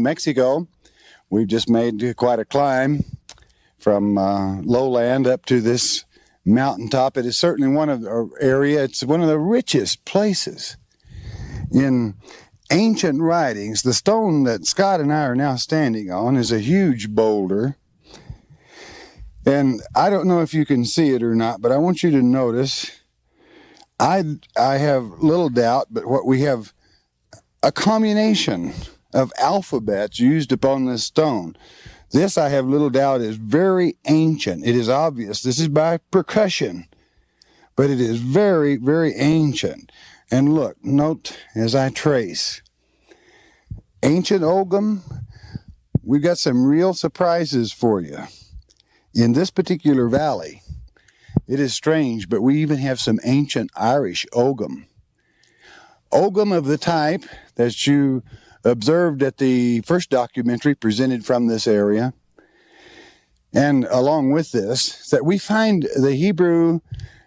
Mexico. We've just made quite a climb from lowland up to this mountaintop. It is certainly one of the area. It's one of the richest places in ancient writings. The stone that Scott and I are now standing on is a huge boulder. And I don't know if you can see it or not, but I want you to notice, I have little doubt, but what we have a combination of alphabets used upon this stone. This, I have little doubt, is very ancient. It is obvious. This is by percussion, but it is very, very ancient. And look, note as I trace. Ancient Ogham, we've got some real surprises for you. In this particular valley, it is strange, but we even have some ancient Irish Ogham. Ogham of the type that you observed at the first documentary presented from this area. And along with this, that we find the Hebrew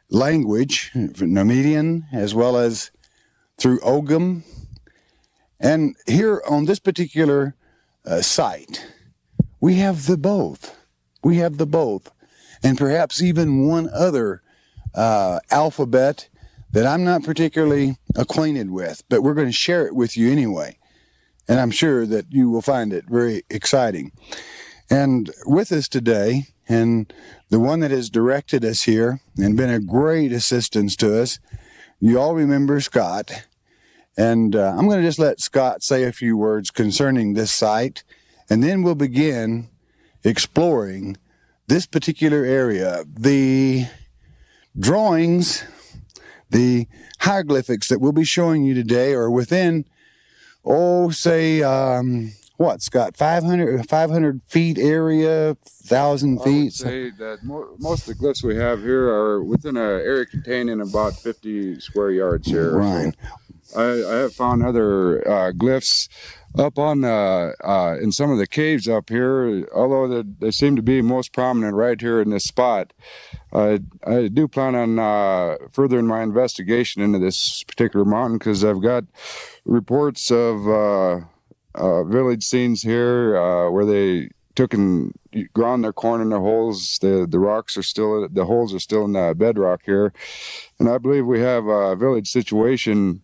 language, Nemedian, as well as through Ogham. And here on this particular site, we have the both. We have the both. And perhaps even one other alphabet that I'm not particularly acquainted with, but we're going to share it with you anyway. And I'm sure that you will find it very exciting. And with us today, and the one that has directed us here and been a great assistance to us, you all remember Scott. And I'm going to just let Scott say a few words concerning this site, and then we'll begin exploring this particular area. The drawings, the hieroglyphics that we'll be showing you today are within, say, what, Scott, 500 feet area, 1,000 feet? I would say that most of the glyphs we have here are within an area containing about 50 square yards here. Right. So I have found other glyphs up on in some of the caves up here, although they seem to be most prominent right here in this spot. I do plan on furthering my investigation into this particular mountain, because I've got reports of village scenes here where they took and ground their corn in their holes. The holes are still in the bedrock here, and I believe we have a village situation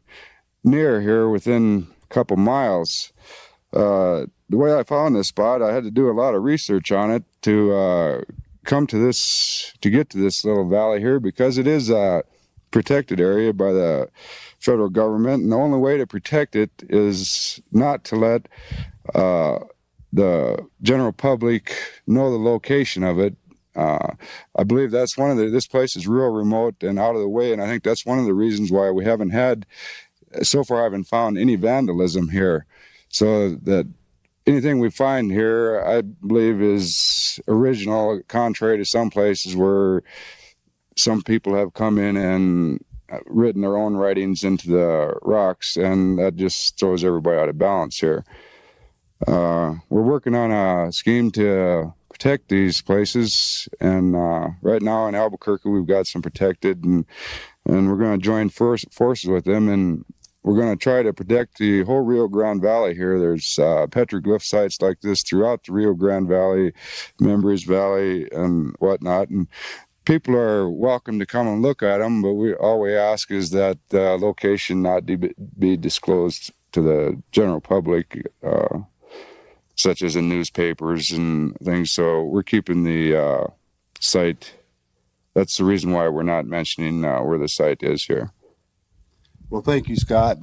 near here within a couple miles. The way I found this spot, I had to do a lot of research on it to get to this little valley here, because it is a protected area by the federal government, and the only way to protect it is not to let the general public know the location of it. I believe that's this place is real remote and out of the way, and I think that's one of the reasons why we haven't had, so far I haven't found any vandalism here. So that anything we find here, I believe, is original, contrary to some places where some people have come in and written their own writings into the rocks, and that just throws everybody out of balance here. We're working on a scheme to protect these places, and right now in Albuquerque we've got some protected, and we're going to join forces with them, and we're going to try to protect the whole Rio Grande Valley here. There's petroglyph sites like this throughout the Rio Grande Valley, Members Valley, and whatnot. And people are welcome to come and look at them, but all we ask is that the location not be disclosed to the general public, such as in newspapers and things. So we're keeping the site. That's the reason why we're not mentioning where the site is here. Well, thank you, Scott.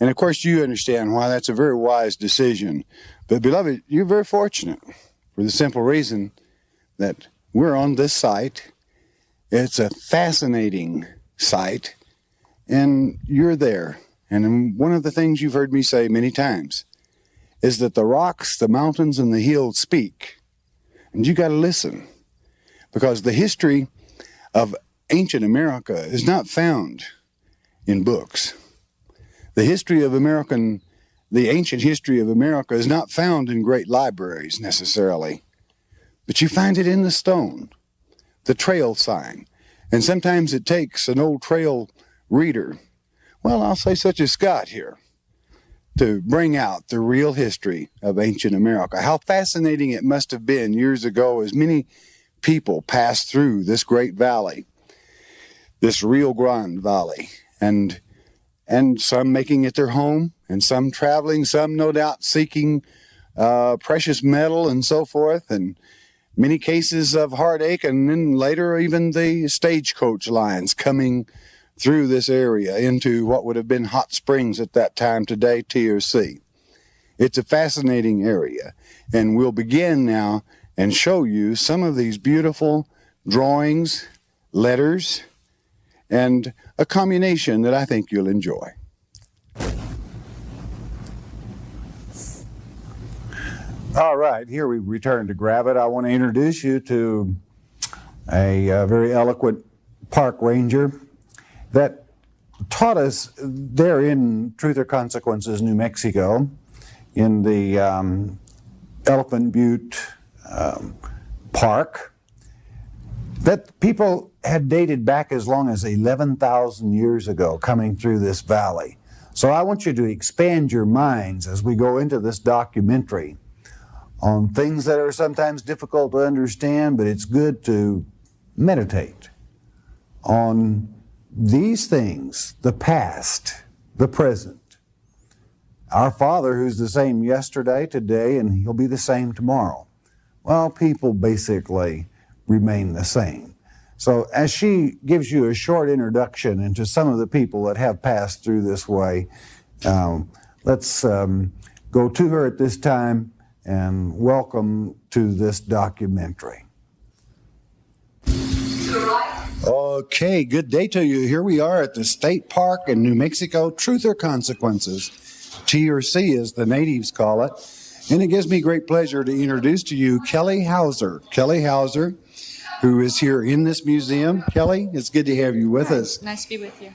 And of course you understand why that's a very wise decision. But beloved, you're very fortunate for the simple reason that we're on this site. It's a fascinating site, and you're there. And one of the things you've heard me say many times is that the rocks, the mountains, and the hills speak. And you got to listen, because the history of ancient America is not found in books. The ancient history of America is not found in great libraries necessarily, but you find it in the stone, the trail sign. And sometimes it takes an old trail reader, well, I'll say such as Scott here, to bring out the real history of ancient America. How fascinating it must have been years ago as many people passed through this great valley, this Rio Grande Valley, and some making it their home, and some traveling, some no doubt seeking precious metal and so forth, and many cases of heartache, and then later even the stagecoach lines coming through this area into what would have been Hot Springs at that time, today TRC. It's a fascinating area, and we'll begin now and show you some of these beautiful drawings, letters, and a combination that I think you'll enjoy. All right, here we return to Gravit. I want to introduce you to a very eloquent park ranger that taught us there in Truth or Consequences, New Mexico, in the Elephant Butte Park, that people had dated back as long as 11,000 years ago coming through this valley. So I want you to expand your minds as we go into this documentary on things that are sometimes difficult to understand, but it's good to meditate on these things, the past, the present. Our Father, who's the same yesterday, today, and He'll be the same tomorrow. Well, people basically remain the same. So as she gives you a short introduction into some of the people that have passed through this way, let's go to her at this time and welcome to this documentary. Okay, good day to you. Here we are at the State Park in New Mexico, Truth or Consequences. TRC, as the natives call it. And it gives me great pleasure to introduce to you Kelly Hauser. Kelly Hauser, who is here in this museum. Kelly, it's good to have you with us. Nice to be with you.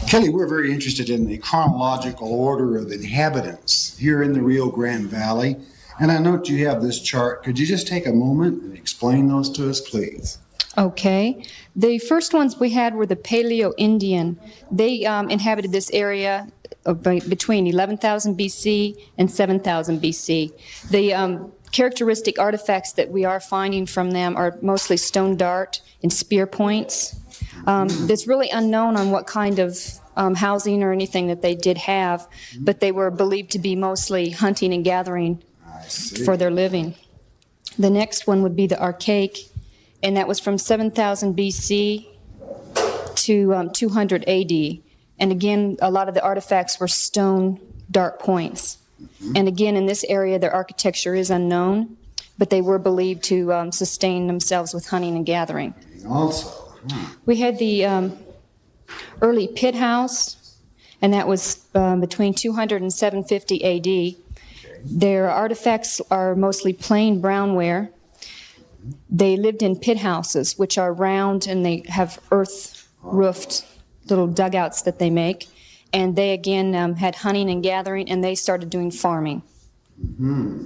Kelly, we're very interested in the chronological order of inhabitants here in the Rio Grande Valley. And I note you have this chart. Could you just take a moment and explain those to us, please? Okay. The first ones we had were the Paleo-Indian. They inhabited this area between 11,000 BC and 7,000 BC. The characteristic artifacts that we are finding from them are mostly stone dart and spear points. It's really unknown on what kind of housing or anything that they did have, but they were believed to be mostly hunting and gathering for their living. The next one would be the Archaic, and that was from 7,000 BC to 200 AD. And again, a lot of the artifacts were stone dart points. And again, in this area, their architecture is unknown, but they were believed to sustain themselves with hunting and gathering. Also, we had the early pit house, and that was between 200 and 750 AD. Their artifacts are mostly plain brownware. They lived in pit houses, which are round, and they have earth-roofed little dugouts that they make. And they, again, had hunting and gathering, and they started doing farming. Mm-hmm.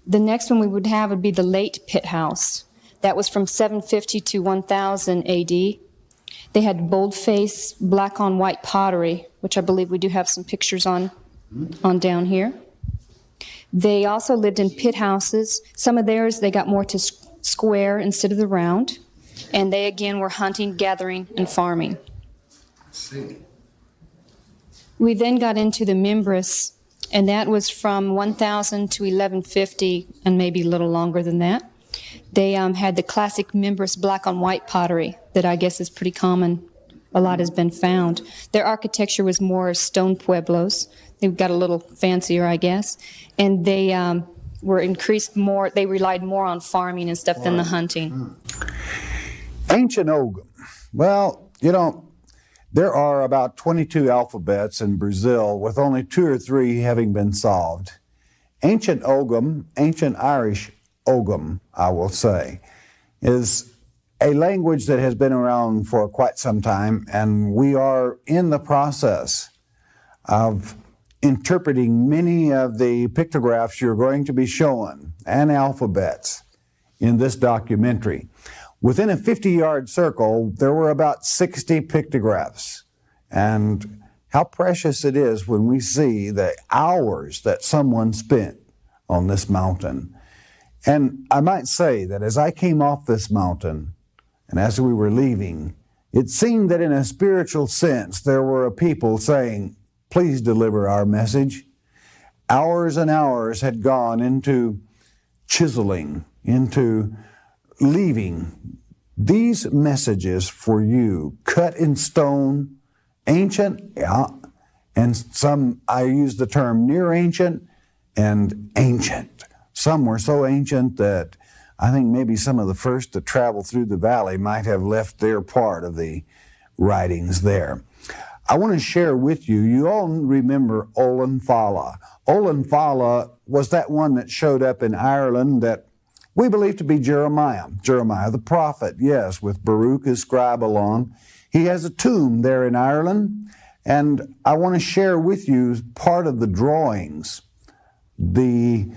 The next one we would have would be the late pit house. That was from 750 to 1000 AD. They had boldface, black on white pottery, which I believe we do have some pictures on down here. They also lived in pit houses. Some of theirs, they got more to square instead of the round. And they, again, were hunting, gathering, and farming. Let's see. We then got into the Mimbres, and that was from 1000 to 1150, and maybe a little longer than that. They had the classic Mimbres black on white pottery that I guess is pretty common. A lot has been found. Their architecture was more stone pueblos. They got a little fancier, I guess. And they were increased more, they relied more on farming and stuff than the hunting. Ancient Ogham. Well, you know, there are about 22 alphabets in Brazil, with only 2 or 3 having been solved. Ancient Ogham, ancient Irish Ogham, I will say, is a language that has been around for quite some time, and we are in the process of interpreting many of the pictographs you're going to be shown and alphabets in this documentary. Within a 50-yard circle, there were about 60 pictographs. And how precious it is when we see the hours that someone spent on this mountain. And I might say that as I came off this mountain and as we were leaving, it seemed that in a spiritual sense there were a people saying, please deliver our message. Hours and hours had gone into chiseling, into leaving these messages for you, cut in stone, ancient, yeah, and some, I use the term near ancient and ancient. Some were so ancient that I think maybe some of the first to travel through the valley might have left their part of the writings there. I want to share with you, you all remember Olin Fala. Olin Fala was that one that showed up in Ireland that we believe to be Jeremiah. Jeremiah the prophet, yes, with Baruch his scribe along. He has a tomb there in Ireland, and I want to share with you part of the drawings, the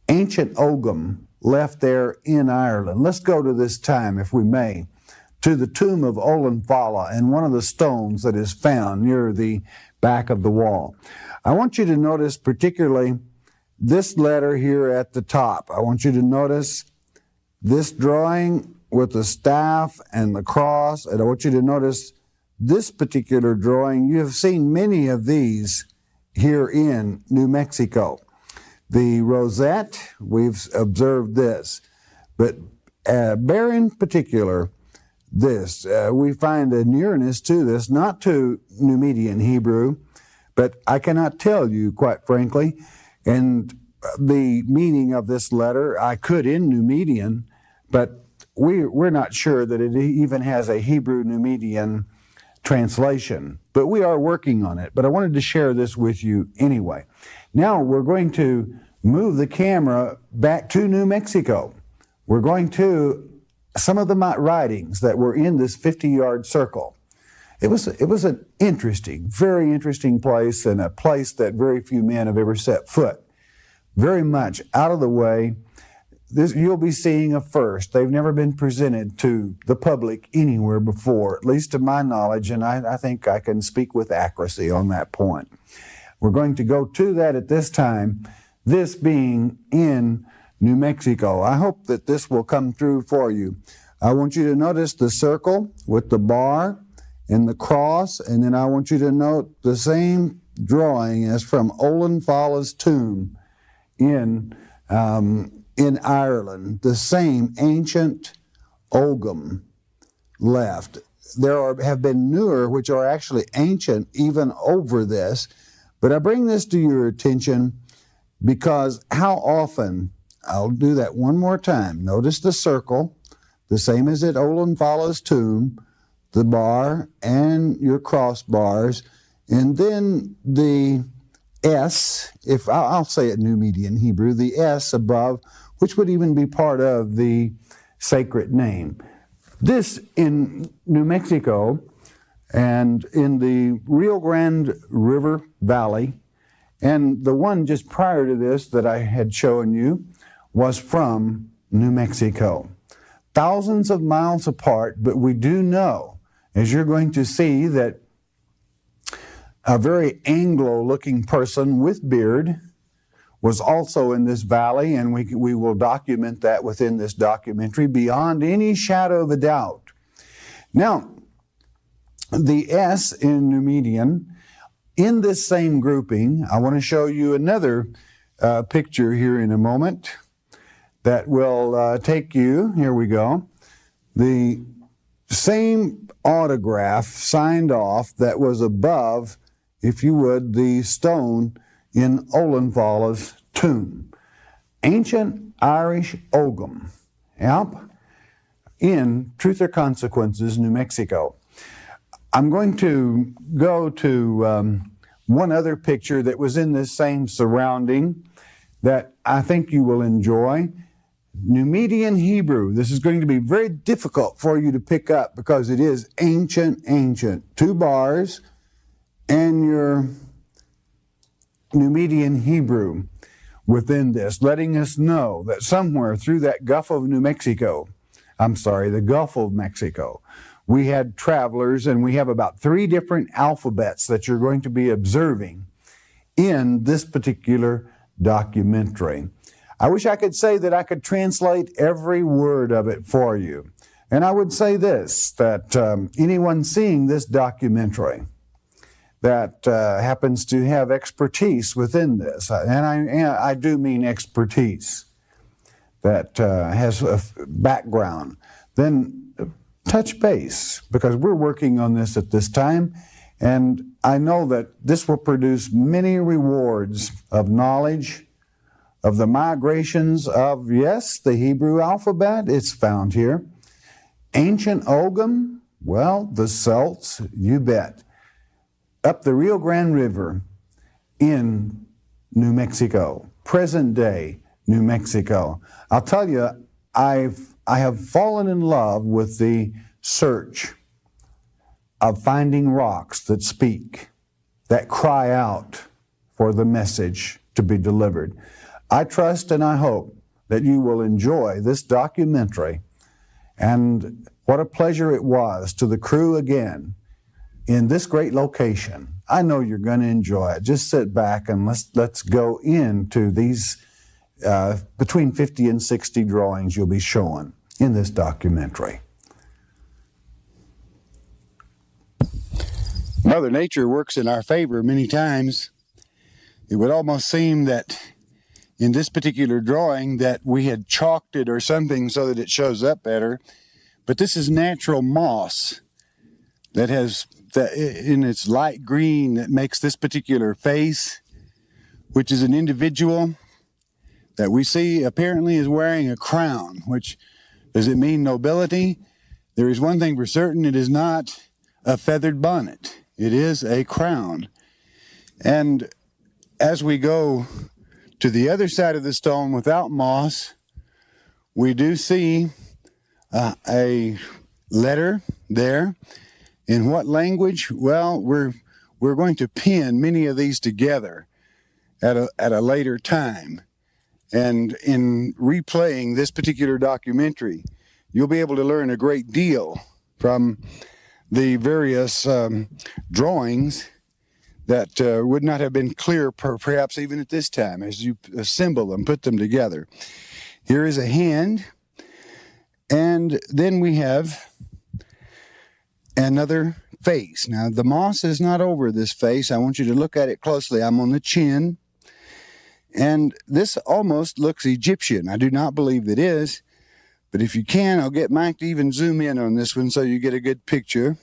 ancient Ogham left there in Ireland. Let's go to this time, if we may, to the tomb of Olin Fala and one of the stones that is found near the back of the wall. I want you to notice particularly this letter here at the top. I want you to notice this drawing with the staff and the cross, and I want you to notice this particular drawing. You have seen many of these here in New Mexico. The rosette, we've observed this, but bear in particular this. We find a nearness to this, not to Numidian Hebrew, but I cannot tell you, quite frankly, and the meaning of this letter. I could in Numidian, but we're not sure that it even has a Hebrew Numidian translation, but we are working on it. But I wanted to share this with you anyway. Now we're going to move the camera back to New Mexico. We're going to some of the writings that were in this 50-yard circle. It was an interesting, very interesting place, and a place that very few men have ever set foot. Very much out of the way. This, you'll be seeing a first. They've never been presented to the public anywhere before, at least to my knowledge, and I think I can speak with accuracy on that point. We're going to go to that at this time, this being in New Mexico. I hope that this will come through for you. I want you to notice the circle with the bar and the cross, and then I want you to note the same drawing as from Olin Fala's tomb in Ireland, the same ancient Ogham left. There have been newer, which are actually ancient even over this, but I bring this to your attention because how often, I'll do that one more time. Notice the circle, the same as at Olin Fala's tomb, the bar and your crossbars, and then the S, if I'll say it Numidian Hebrew, the S above, which would even be part of the sacred name. This in New Mexico and in the Rio Grande River Valley, and the one just prior to this that I had shown you was from New Mexico. Thousands of miles apart, but we do know, as you're going to see, that a very Anglo-looking person with beard was also in this valley, and we will document that within this documentary beyond any shadow of a doubt. Now, the S in Numidian, in this same grouping, I want to show you another picture here in a moment that will take you, here we go, the same autograph signed off that was above, if you would, the stone in Olin Fala's tomb. Ancient Irish Ogham, yep, in Truth or Consequences, New Mexico. I'm going to go to one other picture that was in this same surrounding that I think you will enjoy. Numidian Hebrew. This is going to be very difficult for you to pick up because it is ancient. 2 bars and your Numidian Hebrew within this, letting us know that somewhere through that Gulf of Mexico, we had travelers, and we have about 3 different alphabets that you're going to be observing in this particular documentary. I wish I could say that I could translate every word of it for you. And I would say this, that anyone seeing this documentary that happens to have expertise within this, and I do mean expertise, that has a background, then touch base, because we're working on this at this time, and I know that this will produce many rewards of knowledge, of the migrations of, yes, the Hebrew alphabet, it's found here. Ancient Ogham, well, the Celts, you bet. Up the Rio Grande River in New Mexico, present day New Mexico. I'll tell you, I have fallen in love with the search of finding rocks that speak, that cry out for the message to be delivered. I trust and I hope that you will enjoy this documentary. And what a pleasure it was to the crew again in this great location. I know you're going to enjoy it. Just sit back and let's go into these between 50 and 60 drawings you'll be showing in this documentary. Mother Nature works in our favor many times. It would almost seem that in this particular drawing that we had chalked it or something so that it shows up better. But this is natural moss that has, in its light green, that makes this particular face, which is an individual that we see apparently is wearing a crown, which, does it mean nobility? There is one thing for certain, it is not a feathered bonnet. It is a crown. And as we go to the other side of the stone without moss, we do see a letter there. In what language? Well, we're going to pin many of these together at a later time. And in replaying this particular documentary, you'll be able to learn a great deal from the various drawings that would not have been clear perhaps even at this time as you assemble them, put them together. Here is a hand, and then we have another face. Now, the moss is not over this face. I want you to look at it closely. I'm on the chin, and this almost looks Egyptian. I do not believe it is, but if you can, I'll get Mike to even zoom in on this one so you get a good picture.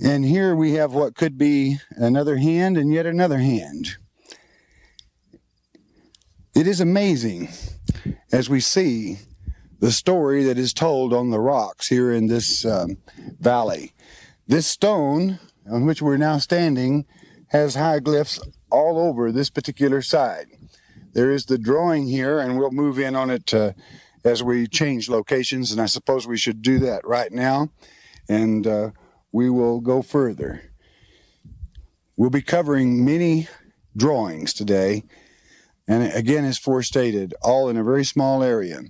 And here we have what could be another hand and yet another hand. It is amazing as we see the story that is told on the rocks here in this valley. This stone on which we're now standing has hieroglyphs all over this particular side. There is the drawing here, and we'll move in on it as we change locations, and I suppose we should do that right now. And we will go further. We'll be covering many drawings today, and again, as forestated, all in a very small area.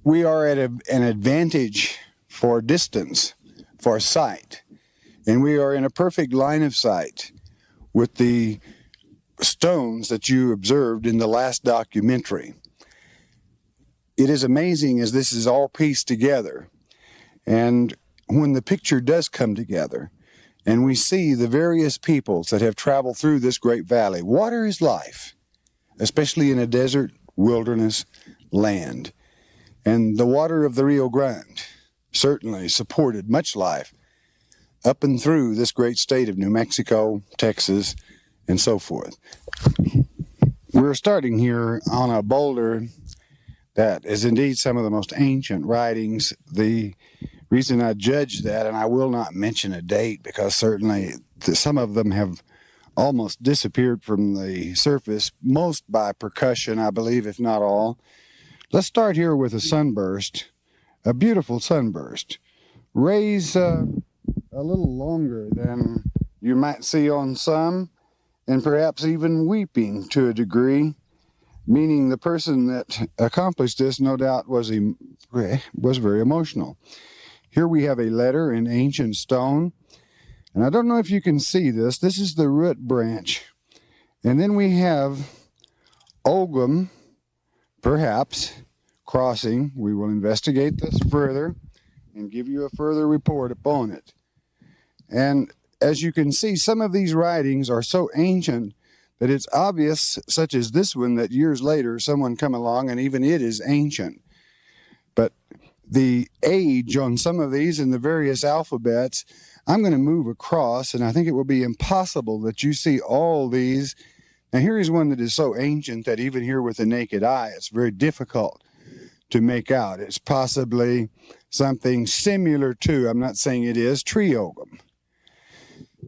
We are at an advantage for distance, for sight, and we are in a perfect line of sight with the stones that you observed in the last documentary. It is amazing as this is all pieced together, and when the picture does come together and we see the various peoples that have traveled through this great valley, water is life, especially in a desert wilderness land. And the water of the Rio Grande certainly supported much life up and through this great state of New Mexico, Texas, and so forth. We're starting here on a boulder that is indeed some of the most ancient writings. The reason I judge that, and I will not mention a date because certainly some of them have almost disappeared from the surface, most by percussion, I believe, if not all. Let's start here with a sunburst, a beautiful sunburst. Rays a little longer than you might see on some, and perhaps even weeping to a degree, meaning the person that accomplished this, no doubt, was very emotional. Here we have a letter in ancient stone. And I don't know if you can see this. This is the root branch. And then we have Ogham, perhaps, crossing. We will investigate this further and give you a further report upon it. And as you can see, some of these writings are so ancient that it's obvious, such as this one, that years later someone come along and even it is ancient. But the age on some of these and the various alphabets, I'm going to move across, and I think it will be impossible that you see all these. Now here is one that is so ancient that even here with the naked eye, it's very difficult to make out. It's possibly something similar to, I'm not saying it is, Triogam.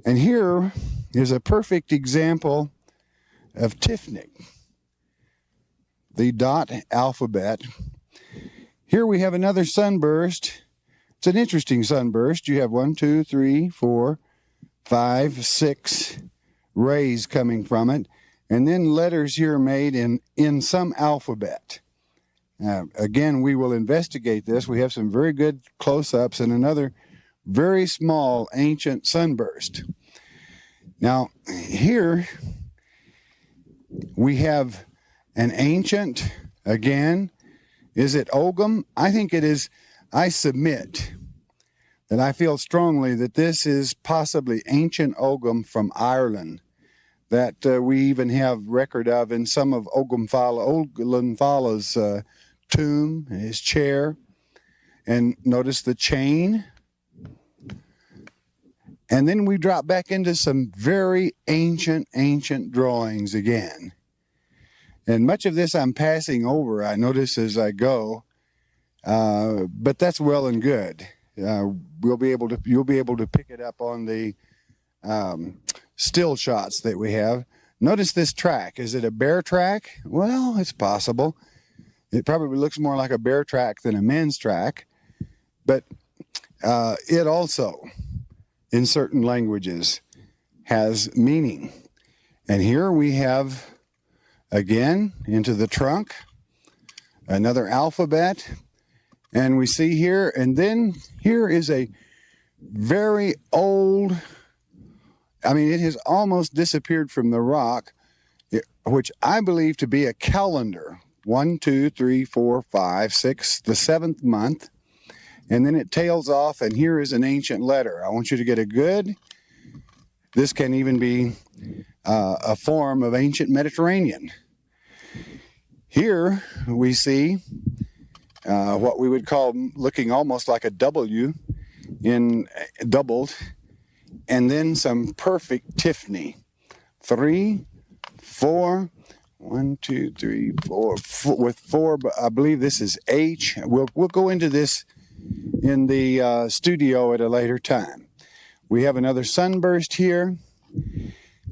And here is a perfect example of Tifnik, the dot alphabet. Here we have another sunburst. It's an interesting sunburst. You have 1, 2, 3, 4, 5, 6 rays coming from it, and then letters here made in some alphabet. Again, we will investigate this. We have some very good close-ups and another very small ancient sunburst. Now, here we have an ancient, again, is it Ogham? I think it is. I submit that I feel strongly that this is possibly ancient Ogham from Ireland that we even have record of in some of Oglanfala's tomb, his chair. And notice the chain. And then we drop back into some very ancient drawings again. And much of this I'm passing over, I notice as I go, but that's well and good. You'll be able to pick it up on the still shots that we have. Notice this track. Is it a bear track? Well, it's possible. It probably looks more like a bear track than a men's track, but it also, in certain languages, has meaning. And here we have, again, into the trunk, another alphabet. And we see here, and then here is a very old, I mean, it has almost disappeared from the rock, which I believe to be a calendar. 1, 2, 3, 4, 5, 6, the 7th month. And then it tails off, and here is an ancient letter. I want you to get a good, this can even be a form of ancient Mediterranean. Here we see what we would call looking almost like a W in doubled, and then some perfect Tiffany. 3, 4, 1, 2, 3, 4, with 4, I believe this is H. We'll go into this in the studio at a later time. We have another sunburst here.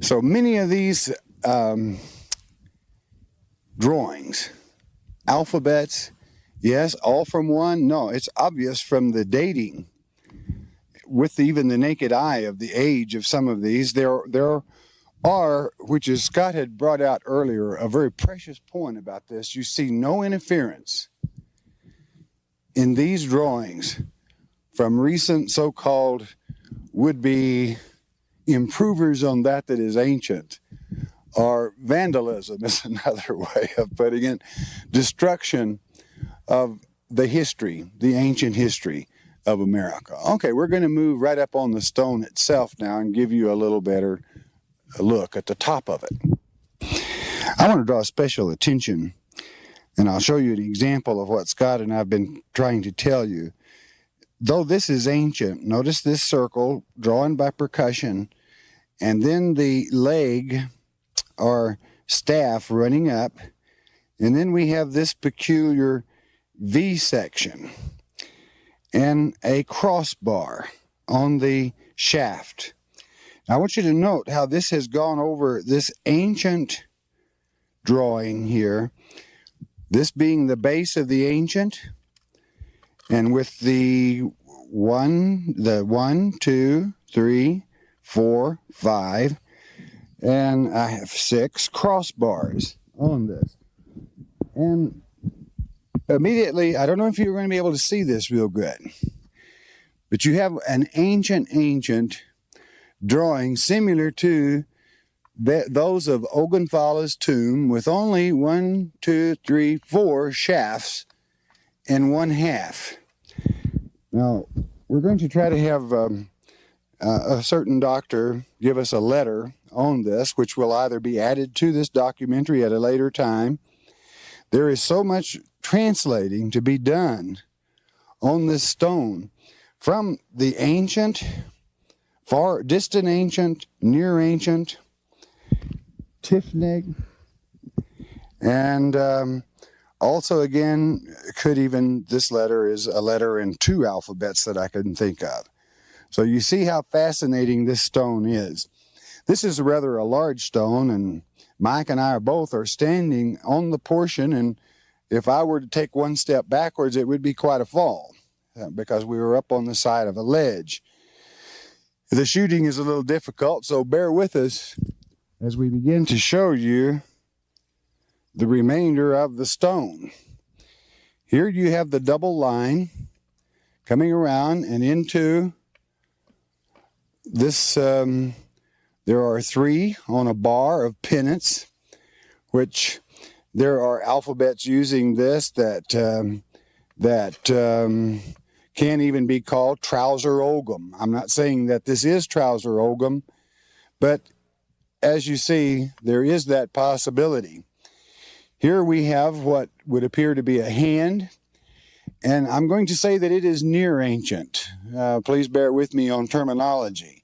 So many of these drawings, alphabets, yes, all from one. No, it's obvious from the dating with even the naked eye of the age of some of these. There are, which is Scott had brought out earlier, a very precious point about this. You see no interference in these drawings from recent so-called would-be improvers on that is ancient, or vandalism is another way of putting it, destruction of the history, the ancient history of America. Okay, we're going to move right up on the stone itself now and give you a little better look at the top of it. I want to draw special attention, and I'll show you an example of what Scott and I have been trying to tell you. Though this is ancient, notice this circle drawn by percussion, and then the leg or staff running up, and then we have this peculiar V section and a crossbar on the shaft. Now, I want you to note how this has gone over this ancient drawing here, this being the base of the ancient, and with the 1, 2, 3, 4, 5, and I have 6 crossbars on this. And immediately, I don't know if you're going to be able to see this real good, But you have an ancient drawing similar to those of Ogunfala's tomb, with only 1, 2, 3, 4 shafts and 1/2. Now, we're going to try to have a certain doctor give us a letter on this, which will either be added to this documentary at a later time. There is so much translating to be done on this stone from the ancient, far distant ancient, near ancient, Tifneg, and also again, this letter is a letter in 2 alphabets that I couldn't think of. So you see how fascinating this stone is. This is rather a large stone, and Mike and I are standing on the portion, and if I were to take one step backwards, it would be quite a fall because we were up on the side of a ledge. The shooting is a little difficult, so bear with us as we begin to show you the remainder of the stone. Here you have the double line coming around and into this. There are 3 on a bar of pennants, which there are alphabets using this that can even be called trouser ogum. I'm not saying that this is trouser ogum, but as you see, there is that possibility. Here we have what would appear to be a hand, and I'm going to say that it is near ancient. Please bear with me on terminology.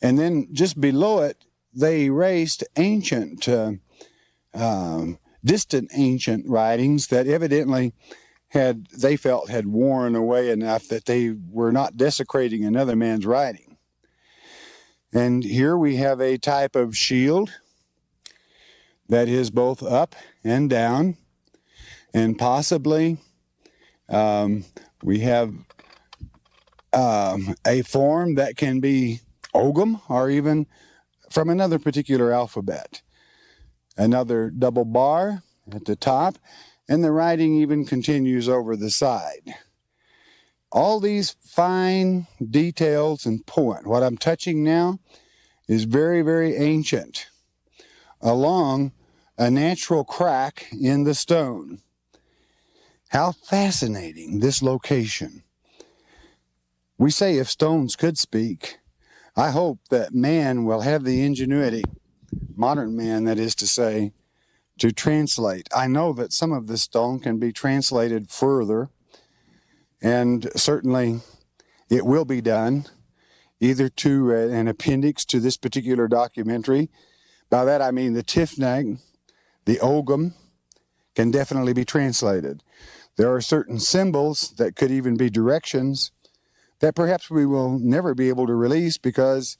And then just below it, they erased ancient, distant ancient writings that evidently they felt had worn away enough that they were not desecrating another man's writing. And here we have a type of shield that is both up and down, and possibly we have a form that can be ogum or even from another particular alphabet. Another double bar at the top, and the writing even continues over the side. All these fine details and point. What I'm touching now is very, very ancient, along a natural crack in the stone. How fascinating this location. We say if stones could speak, I hope that man will have the ingenuity, modern man that is to say, to translate. I know that some of this stone can be translated further, and certainly it will be done, either to an appendix to this particular documentary. By that I mean the Tifneg, the Ogum, can definitely be translated. There are certain symbols that could even be directions that perhaps we will never be able to release because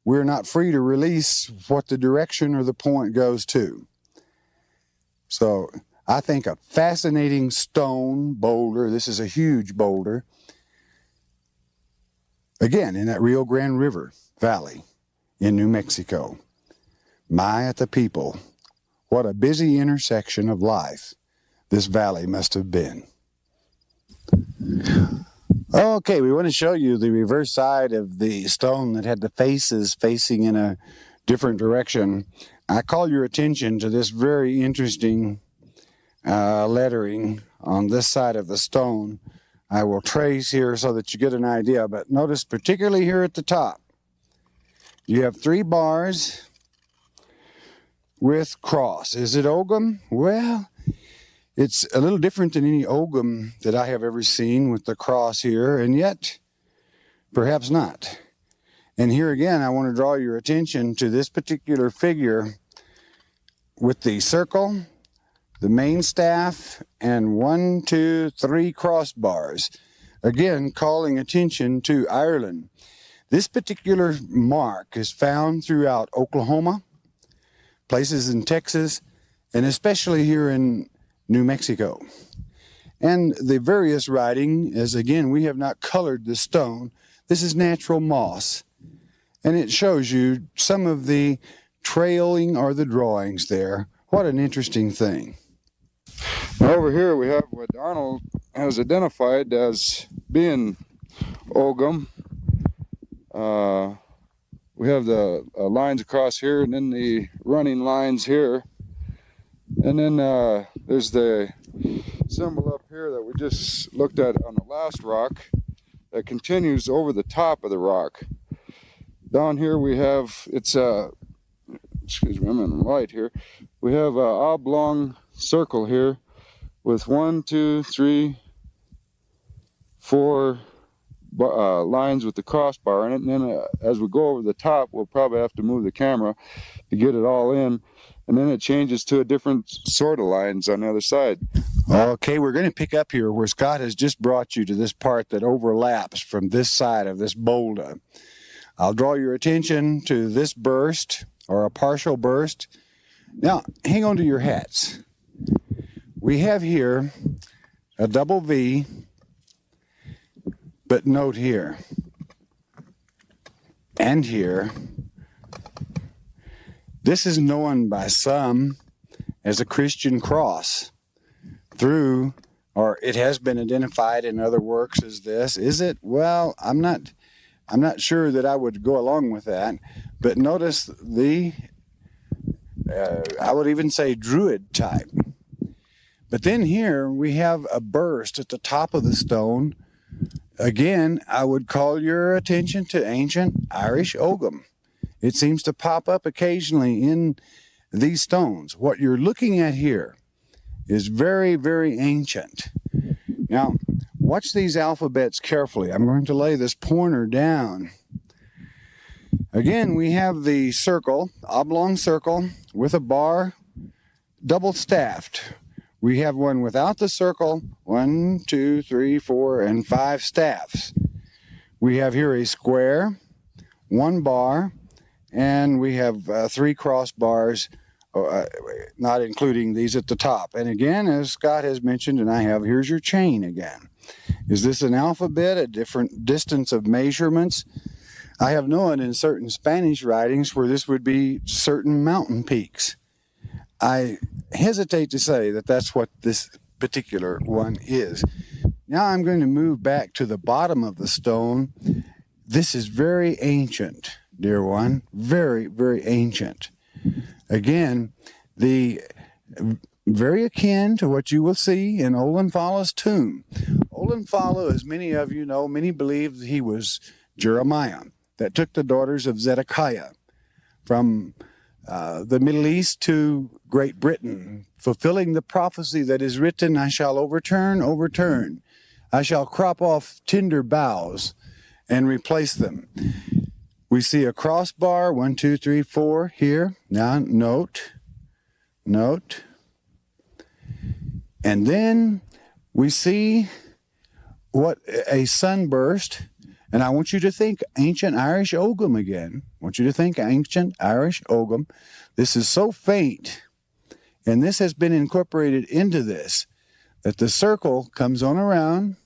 we're not free to release what the direction or the point goes to. So I think a fascinating stone boulder. This is a huge boulder. Again, in that Rio Grande River Valley in New Mexico. My, at the people, what a busy intersection of life this valley must have been. Okay, we want to show you the reverse side of the stone that had the faces facing in a different direction. I call your attention to this very interesting lettering on this side of the stone. I will trace here so that you get an idea, but notice particularly here at the top, you have 3 bars with cross. Is it ogum? Well, it's a little different than any ogum that I have ever seen with the cross here, and yet perhaps not. And here again, I want to draw your attention to this particular figure with the circle, the main staff, and 1, 2, 3 crossbars. Again, calling attention to Ireland. This particular mark is found throughout Oklahoma, places in Texas, and especially here in New Mexico. And the various writing is, again, we have not colored the stone. This is natural moss. And it shows you some of the trailing or the drawings there. What an interesting thing. Now over here we have what Arnold has identified as being Ogham. We have the lines across here, and then the running lines here. And then there's the symbol up here that we just looked at on the last rock that continues over the top of the rock. Down here we have, excuse me, I'm in the light here. We have an oblong circle here with 1, 2, 3, 4 lines with the crossbar in it. And then as we go over the top, we'll probably have to move the camera to get it all in. And then it changes to a different sort of lines on the other side. Okay, we're going to pick up here where Scott has just brought you to this part that overlaps from this side of this boulder. I'll draw your attention to this burst, or a partial burst. Now, hang on to your hats. We have here a double V, but note here and here, this is known by some as a Christian cross through, or it has been identified in other works as this. Is it? Well, I'm not sure that I would go along with that, but notice the, I would even say Druid type. But then here we have a burst at the top of the stone. Again, I would call your attention to ancient Irish Ogham. It seems to pop up occasionally in these stones. What you're looking at here is very, very ancient. Now, watch these alphabets carefully. I'm going to lay this pointer down. Again, we have the circle, oblong circle with a bar, double staffed. We have one without the circle, 1, 2, 3, 4, and 5 staffs. We have here a square, 1 bar, and we have 3 crossbars, not including these at the top. And again, as Scott has mentioned, and I have, here's your chain again. Is this an alphabet, a different distance of measurements? I have known in certain Spanish writings where this would be certain mountain peaks. I hesitate to say that that's what this particular one is. Now I'm going to move back to the bottom of the stone. This is very ancient, dear one, very, very ancient. Again, very akin to what you will see in Olenfala's tomb. Olenfala, as many of you know, many believe that he was Jeremiah that took the daughters of Zedekiah from the Middle East to Great Britain, fulfilling the prophecy that is written, I shall overturn. I shall crop off tender boughs and replace them. We see a crossbar, 1, 2, 3, 4 here. Now note. And then we see what a sunburst. And I want you to think ancient Irish Ogham again. I want you to think ancient Irish Ogham. This is so faint, and this has been incorporated into this, that the circle comes on around.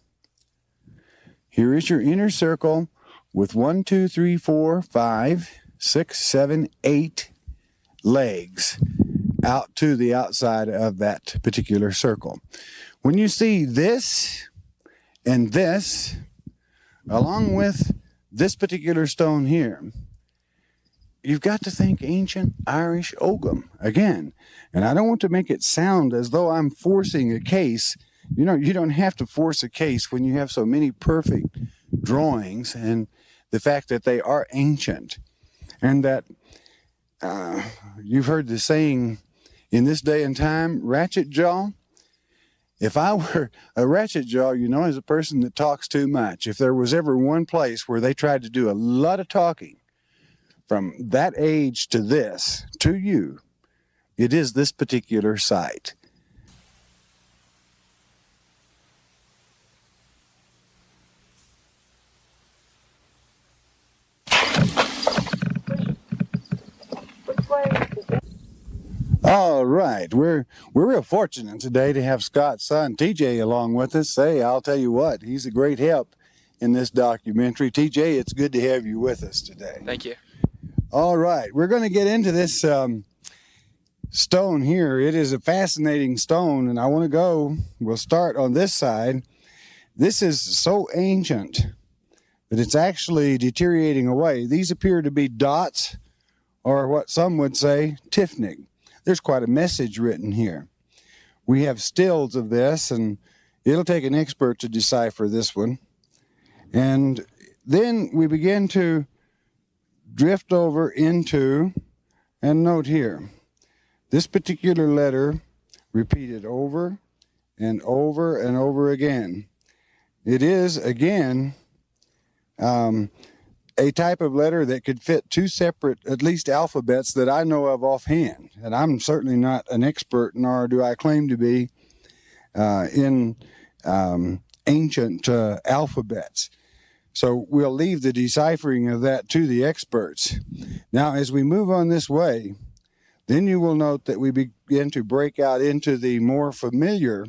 Here is your inner circle with 1, 2, 3, 4, 5, 6, 7, 8 legs out to the outside of that particular circle. When you see this and this, along with this particular stone here, you've got to think ancient Irish Ogham again. And I don't want to make it sound as though I'm forcing a case. You know, you don't have to force a case when you have so many perfect drawings and the fact that they are ancient. And that you've heard the saying in this day and time, ratchet jaw. If I were a ratchet jaw, you know, as a person that talks too much, if there was ever one place where they tried to do a lot of talking from that age to this, to you, it is this particular site. All right, we're real fortunate today to have Scott's son TJ along with us. Hey, I'll tell you what, he's a great help in this documentary. TJ, it's good to have you with us today. Thank you. All right, we're going to get into this stone here. It is a fascinating stone, and I want to we'll start on this side. This is so ancient but it's actually deteriorating away. These appear to be dots, or what some would say, Tifnig. There's quite a message written here. We have stills of this, and it'll take an expert to decipher this one. And then we begin to drift over into, and note here, this particular letter repeated over and over and over again. It is, again, a type of letter that could fit two separate, at least alphabets that I know of offhand. And I'm certainly not an expert, nor do I claim to be in ancient alphabets. So we'll leave the deciphering of that to the experts. Now, as we move on this way, then you will note that we begin to break out into the more familiar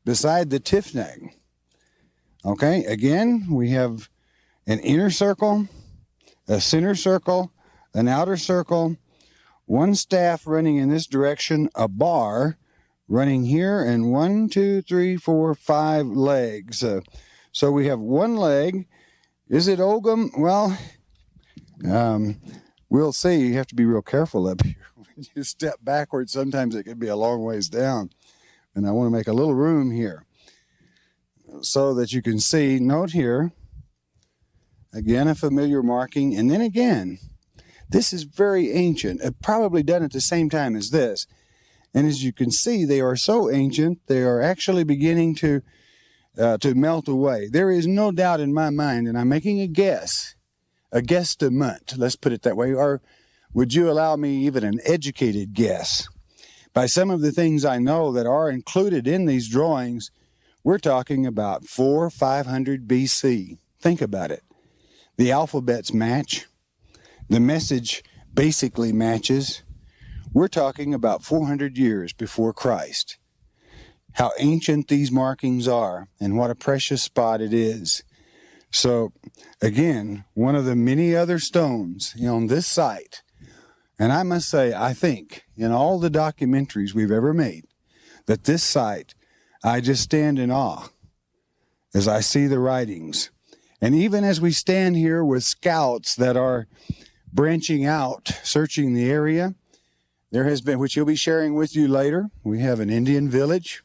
beside the Tifnig. Okay, again, we have an inner circle, a center circle, an outer circle, one staff running in this direction, a bar running here, and 1, 2, 3, 4, 5 legs. So we have one leg. Is it Ogum? Well, we'll see. You have to be real careful up here. When you step backwards, sometimes it can be a long ways down. And I want to make a little room here so that you can see. Note here, again, a familiar marking. And then again, this is very ancient. Probably done at the same time as this. And as you can see, they are so ancient, they are actually beginning to melt away. There is no doubt in my mind, and I'm making a guesstimate, let's put it that way, or would you allow me even an educated guess? By some of the things I know that are included in these drawings, we're talking about 400 or 500 BC. Think about it. The alphabets match. The message basically matches. We're talking about 400 years before Christ. How ancient these markings are, and what a precious spot it is. So, again, one of the many other stones on this site, and I must say, I think, in all the documentaries we've ever made, that this site, I just stand in awe as I see the writings. And even as we stand here with scouts that are branching out, searching the area, there has been, which he'll be sharing with you later, we have an Indian village.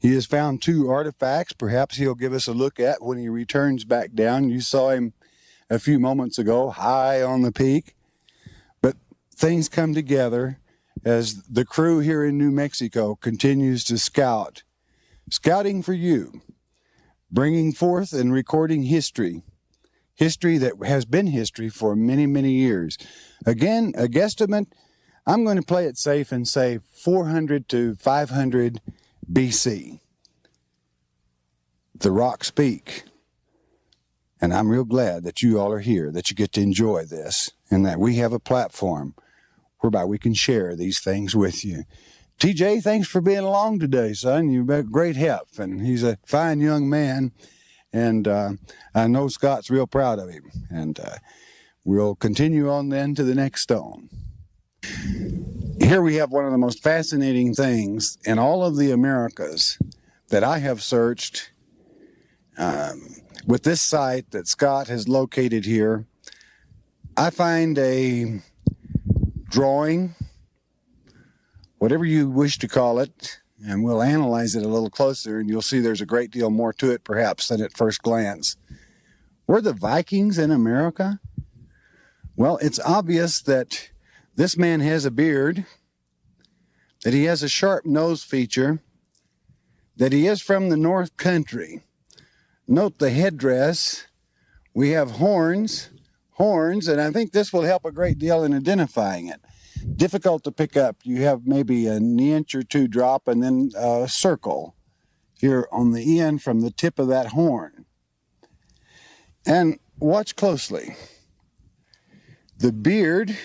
He has found 2 artifacts, perhaps he'll give us a look at when he returns back down. You saw him a few moments ago, high on the peak. But things come together as the crew here in New Mexico continues to scout. Scouting for you, bringing forth and recording history. History that has been history for many, many years. Again, a guesstimate, I'm going to play it safe and say 400 to 500 BC. The rocks speak. And I'm real glad that you all are here, that you get to enjoy this, and that we have a platform whereby we can share these things with you. TJ, thanks for being along today, son. You've been great help, and he's a fine young man, and I know Scott's real proud of him. And we'll continue on then to the next stone. Here we have one of the most fascinating things in all of the Americas that I have searched with this site that Scott has located here. I find a drawing, whatever you wish to call it, and we'll analyze it a little closer, and you'll see there's a great deal more to it perhaps than at first glance. Were the Vikings in America? Well, it's obvious that this man has a beard, that he has a sharp nose feature, that he is from the North Country. Note the headdress. We have horns, and I think this will help a great deal in identifying it. Difficult to pick up. You have maybe an inch or 2 drop and then a circle here on the end from the tip of that horn. And watch closely. The beard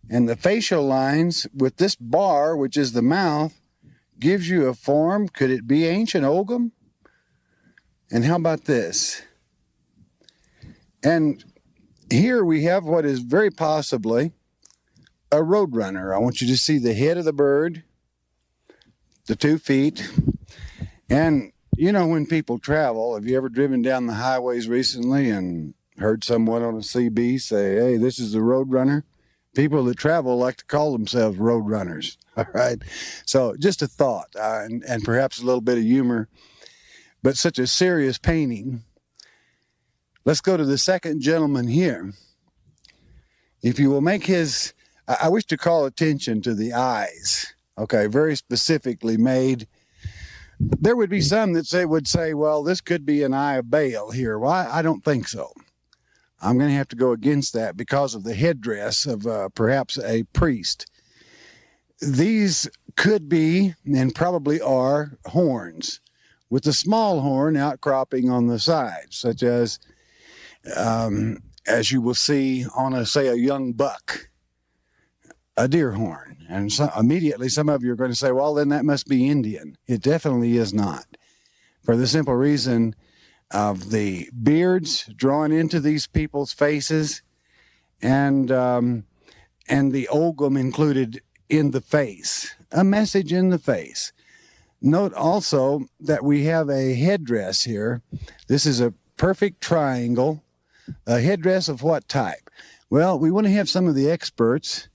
and the facial lines with this bar, which is the mouth, gives you a form. Could it be ancient Ogham? And how about this? And here we have what is very possibly a roadrunner. I want you to see the head of the bird, the 2 feet, and You know, when people travel, have you ever driven down the highways recently and heard someone on a CB say, hey, this is the road runner? People that travel like to call themselves road runners. All right. So just a thought, and perhaps a little bit of humor, but such a serious painting. Let's go to the second gentleman here. If you will make his, I wish to call attention to the eyes. Okay, very specifically made. There would be some that would say, well, this could be an eye of Baal here. Why? I don't think so. I'm going to have to go against that because of the headdress of perhaps a priest. These could be, and probably are, horns with a small horn outcropping on the sides, such as you will see on a young buck, a deer horn. And so immediately some of you are going to say, well, then that must be Indian. It definitely is not, for the simple reason of the beards drawn into these people's faces, and the ogum included in the face, a message in the face. Note also that we have a headdress here. This is a perfect triangle. A headdress of what type? Well, we want to have some of the experts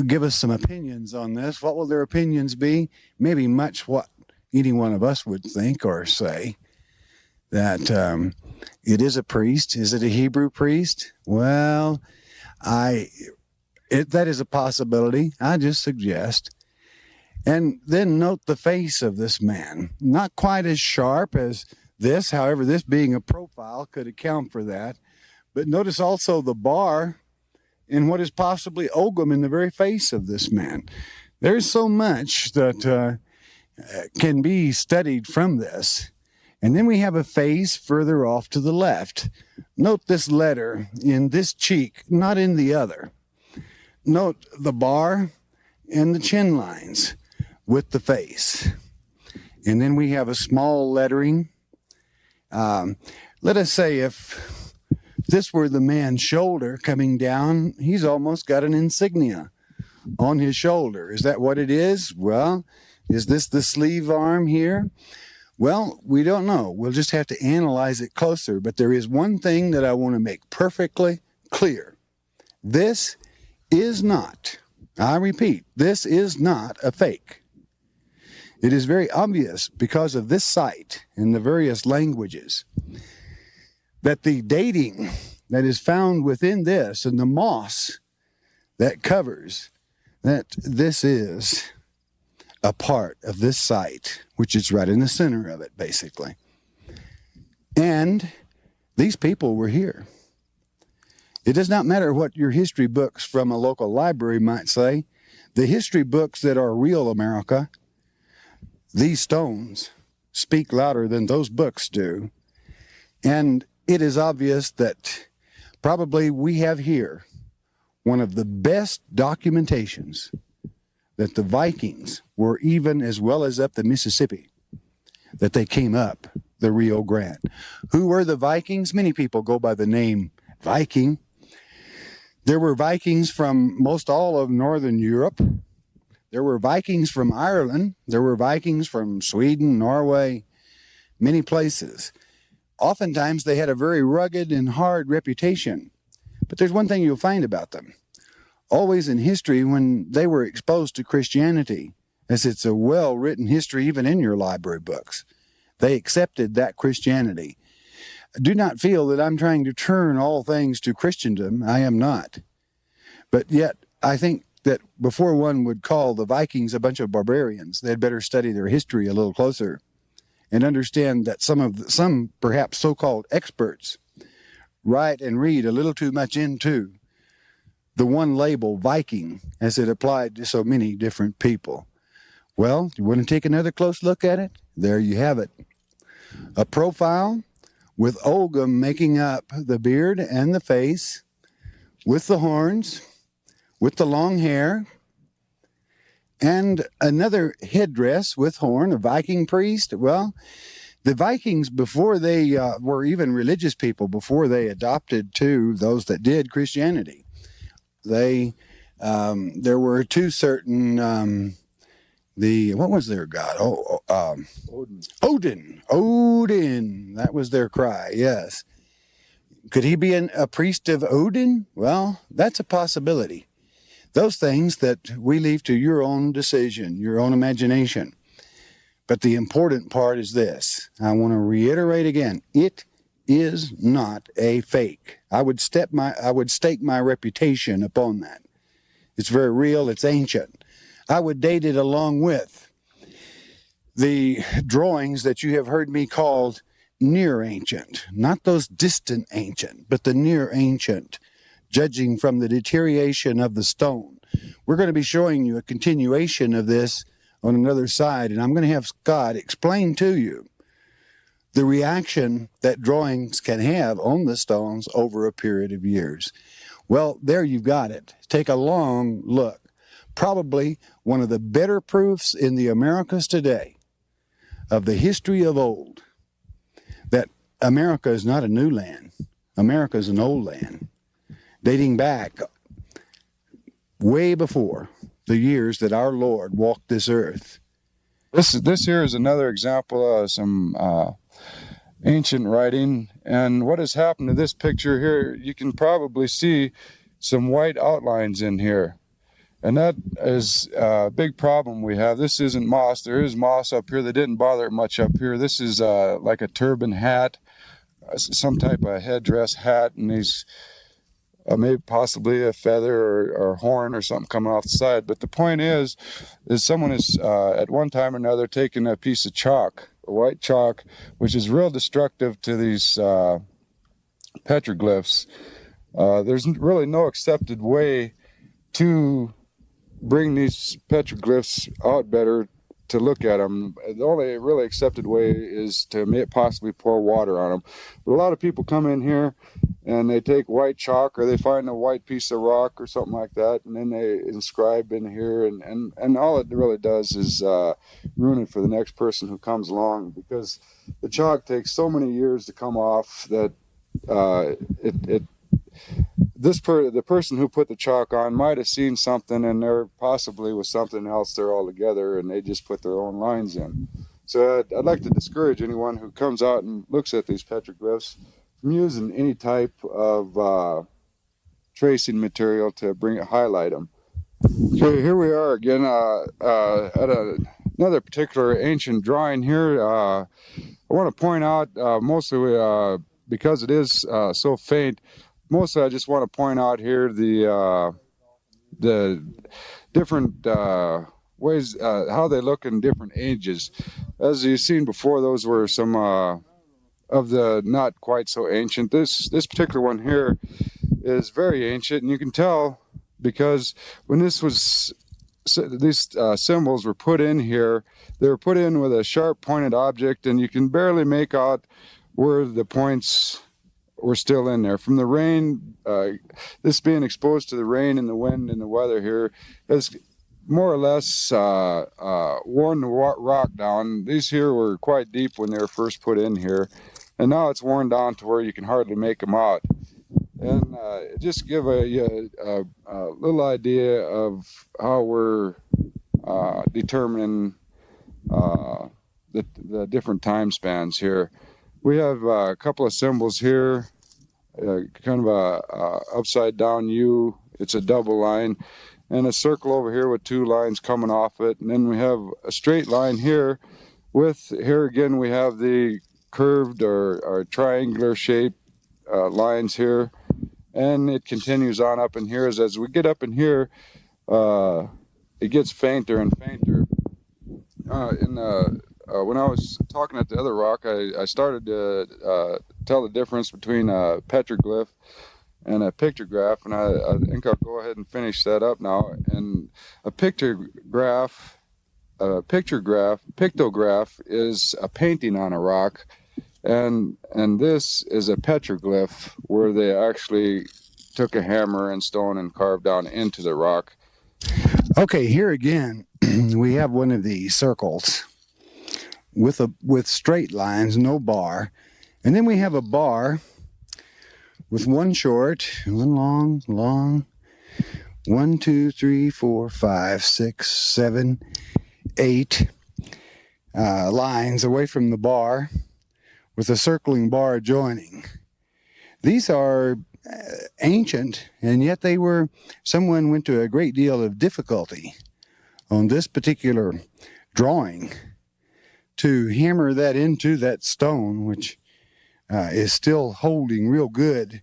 give us some opinions on this. What will their opinions be? Maybe much what any one of us would think or say. That it is a priest. Is it a Hebrew priest? Well, that is a possibility. I just suggest. And then note the face of this man. Not quite as sharp as this. However, this being a profile could account for that. But notice also the bar in what is possibly ogum in the very face of this man. There's so much that can be studied from this. And then we have a face further off to the left. Note this letter in this cheek, not in the other. Note the bar and the chin lines with the face. And then we have a small lettering. Let us say if this were the man's shoulder coming down, he's almost got an insignia on his shoulder. Is that what it is? Well, is this the sleeve arm here? Well, we don't know. We'll just have to analyze it closer. But there is one thing that I want to make perfectly clear. This is not, I repeat, this is not a fake. It is very obvious because of this site and the various languages that the dating that is found within this and the moss that covers, that this is a part of this site, which is right in the center of it, basically. And these people were here. It does not matter what your history books from a local library might say. The history books that are real America, these stones speak louder than those books do. And it is obvious that probably we have here one of the best documentations that the Vikings were even as well as up the Mississippi, that they came up the Rio Grande. Who were the Vikings? Many people go by the name Viking. There were Vikings from most all of Northern Europe. There were Vikings from Ireland. There were Vikings from Sweden, Norway, many places. Oftentimes they had a very rugged and hard reputation. But there's one thing you'll find about them. Always in history, when they were exposed to Christianity, as it's a well-written history even in your library books, they accepted that Christianity. Do not feel that I'm trying to turn all things to Christendom. I am not. But yet, I think that before one would call the Vikings a bunch of barbarians, they'd better study their history a little closer and understand that some perhaps so-called experts write and read a little too much into the one label, Viking, as it applied to so many different people. Well, you want to take another close look at it? There you have it. A profile with ogum making up the beard and the face, with the horns, with the long hair, and another headdress with horn, a Viking priest. Well, the Vikings, before they were even religious people, before they adopted to those that did Christianity, there were two certain what was their god? Odin. Odin. That was their cry. Yes. Could he be a priest of Odin? Well, that's a possibility. Those things that we leave to your own decision, your own imagination. But the important part is this. I want to reiterate again. It is not a fake. I would stake my reputation upon that. It's very real. It's ancient. I would date it along with the drawings that you have heard me called near ancient, not those distant ancient, but the near ancient, judging from the deterioration of the stone. We're going to be showing you a continuation of this on another side, and I'm going to have Scott explain to you the reaction that drawings can have on the stones over a period of years. Well, there you've got it. Take a long look. Probably one of the better proofs in the Americas today of the history of old, that America is not a new land. America is an old land, dating back way before the years that our Lord walked this earth. This here is another example of some ancient writing, and what has happened to this picture here, you can probably see some white outlines in here, and that is a big problem we have. This isn't moss. There is moss up here that didn't bother it much up here. This is like a turban hat, some type of headdress hat, and these maybe possibly a feather or horn or something coming off the side. But the point is someone is at one time or another taken a piece of chalk, a white chalk, which is real destructive to these petroglyphs. There's really no accepted way to bring these petroglyphs out better to look at them. The only really accepted way is to possibly pour water on them. But a lot of people come in here and they take white chalk, or they find a white piece of rock or something like that, and then they inscribe in here, and all it really does is ruin it for the next person who comes along, because the chalk takes so many years to come off that the person who put the chalk on might have seen something, and there possibly was something else there altogether, and they just put their own lines in. So I'd like to discourage anyone who comes out and looks at these petroglyphs from using any type of tracing material to highlight them. Okay, here we are again at another particular ancient drawing here. I want to point out, mostly because it is so faint, mostly I just want to point out here the different ways, how they look in different ages. As you've seen before, those were some of the not quite so ancient. This particular one here is very ancient, and you can tell because when these symbols were put in here, they were put in with a sharp pointed object, and you can barely make out where the points were still in there. From the rain, this being exposed to the rain and the wind and the weather here has more or less worn the rock down. These here were quite deep when they were first put in here, and now it's worn down to where you can hardly make them out. And just give a little idea of how we're determining the different time spans here. We have a couple of symbols here, kind of a upside down U. It's a double line, and a circle over here with two lines coming off it. And then we have a straight line here here again we have the curved or triangular shaped lines here. And it continues on up in here. As we get up in here, it gets fainter and fainter. When I was talking at the other rock, I started to tell the difference between a petroglyph and a pictograph, and I think I'll go ahead and finish that up now. And a pictograph is a painting on a rock, and this is a petroglyph where they actually took a hammer and stone and carved down into the rock. Okay, here again we have one of these circles with straight lines, no bar, and then we have a bar with one short, one long, 1, 2, 3, 4, 5, 6, 7, 8 lines away from the bar with a circling bar adjoining. These are ancient, and yet someone went to a great deal of difficulty on this particular drawing to hammer that into that stone, which is still holding real good,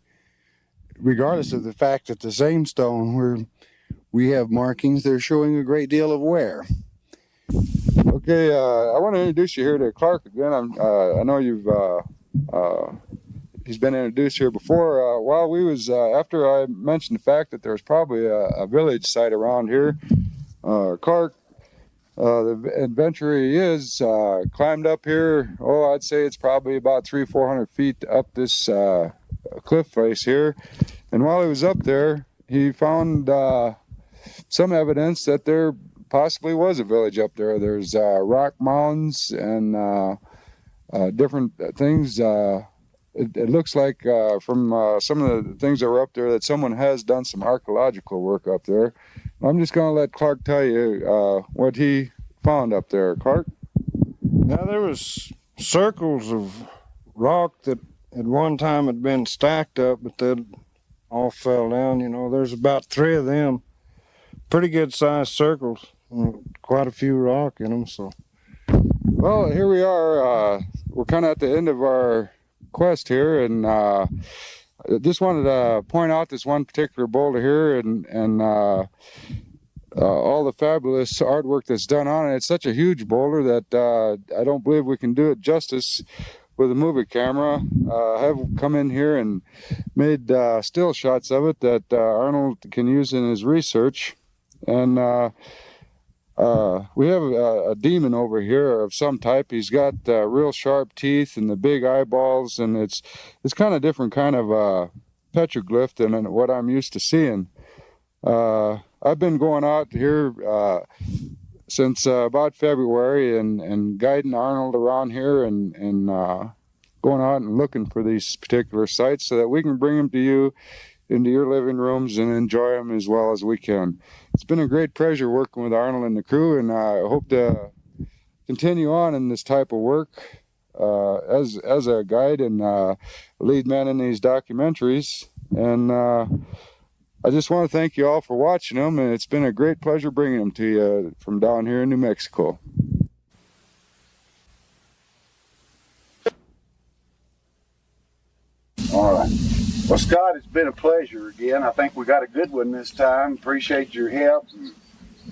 regardless of the fact that the same stone where we have markings, they're showing a great deal of wear. Okay, I want to introduce you here to Clark again. I know he's been introduced here before. While we was after I mentioned the fact that there's probably a village site around here, Clark, the adventurer he is, climbed up here. Oh, I'd say it's probably about 300-400 feet up this cliff face here. And while he was up there, he found some evidence that there possibly was a village up there. There's rock mounds and different things. It looks like from some of the things that were up there that someone has done some archaeological work up there. I'm just going to let Clark tell you what he found up there. Clark? Now, there was circles of rock that at one time had been stacked up, but they all fell down. You know, there's about 3 of them, pretty good sized circles, quite a few rock in them. So, well, here we are. We're kind of at the end of our quest here, and just wanted to point out this one particular boulder here, and all the fabulous artwork that's done on it. It's such a huge boulder that I don't believe we can do it justice with a movie camera. I have come in here and made still shots of it that Arnold can use in his research. And we have a demon over here of some type. He's got real sharp teeth and the big eyeballs, and it's kind of different kind of petroglyph than what I'm used to seeing. I've been going out here since about February and guiding Arnold around here and going out and looking for these particular sites so that we can bring them to you into your living rooms and enjoy them as well as we can. It's been a great pleasure working with Arnold and the crew, and I hope to continue on in this type of work as a guide and lead man in these documentaries. And I just want to thank you all for watching them, and it's been a great pleasure bringing them to you from down here in New Mexico. All right. Well, Scott, it's been a pleasure again. I think we got a good one this time. Appreciate your help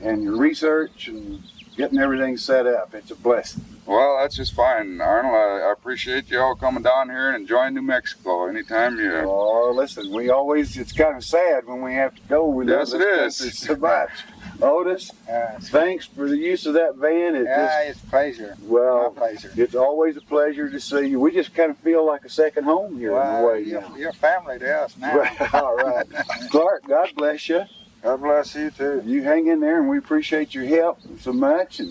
and your research and getting everything set up. It's a blessing. Well, that's just fine, Arnold. I appreciate you all coming down here and enjoying New Mexico anytime you... Oh, listen, it's kind of sad when we have to go. We yes, it is. So much. Otis, thanks for the use of that van. It's a pleasure. Well, my pleasure. It's always a pleasure to see you. We just kind of feel like a second home here in a way. You're family to us now. All right. Clark, God bless you. God bless you, too. You hang in there, and we appreciate your help so much. And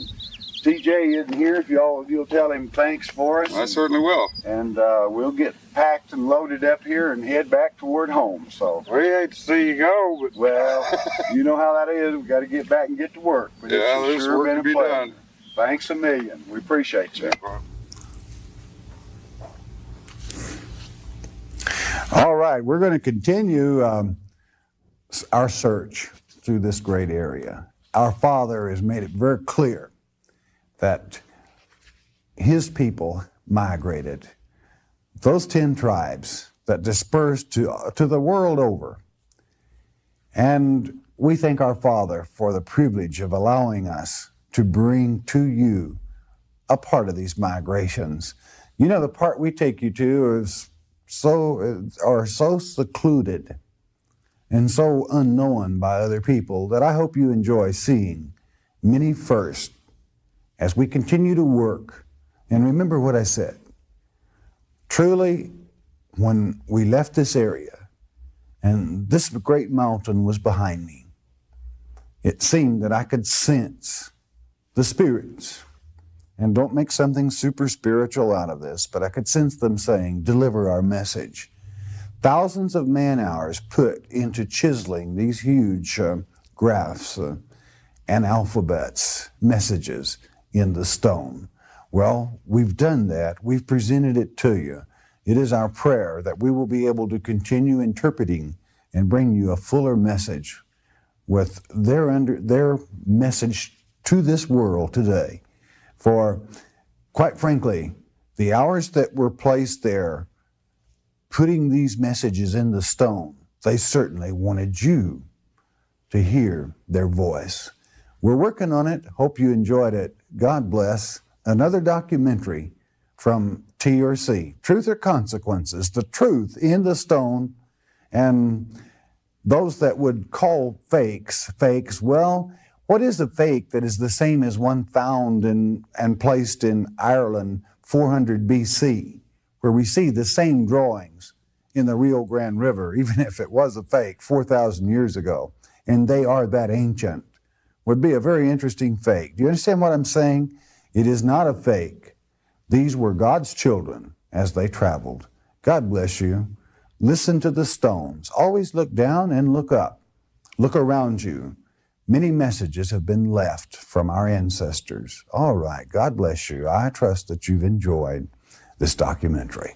TJ isn't here. If you'll tell him thanks for us. I certainly will. And we'll get packed and loaded up here and head back toward home. So we hate to see you go, but well, you know how that is. We've got to get back and get to work. But yeah, there's sure work been to be pleasure. done. Thanks a million. We appreciate you. All right, we're going to continue our search through this great area. Our Father has made it very clear that His people migrated. Those 10 tribes that dispersed to the world over. And we thank our Father for the privilege of allowing us to bring to you a part of these migrations. You know, the part we take you to is so secluded and so unknown by other people that I hope you enjoy seeing many first as we continue to work. And remember what I said. Truly, when we left this area and this great mountain was behind me, it seemed that I could sense the spirits. And don't make something super spiritual out of this, but I could sense them saying, deliver our message. Thousands of man hours put into chiseling these huge graphs and alphabets, messages in the stone. Well, we've done that. We've presented it to you. It is our prayer that we will be able to continue interpreting and bring you a fuller message with their message to this world today. For, quite frankly, the hours that were placed there, putting these messages in the stone, they certainly wanted you to hear their voice. We're working on it. Hope you enjoyed it. God bless. Another documentary from TRC, Truth or Consequences, the truth in the stone. And those that would call fakes, well, what is a fake that is the same as one found and placed in Ireland 400 BC, where we see the same drawings in the Rio Grande River, even if it was a fake 4,000 years ago, and they are that ancient, would be a very interesting fake. Do you understand what I'm saying? It is not a fake. These were God's children as they traveled. God bless you. Listen to the stones. Always look down and look up. Look around you. Many messages have been left from our ancestors. All right, God bless you. I trust that you've enjoyed this documentary.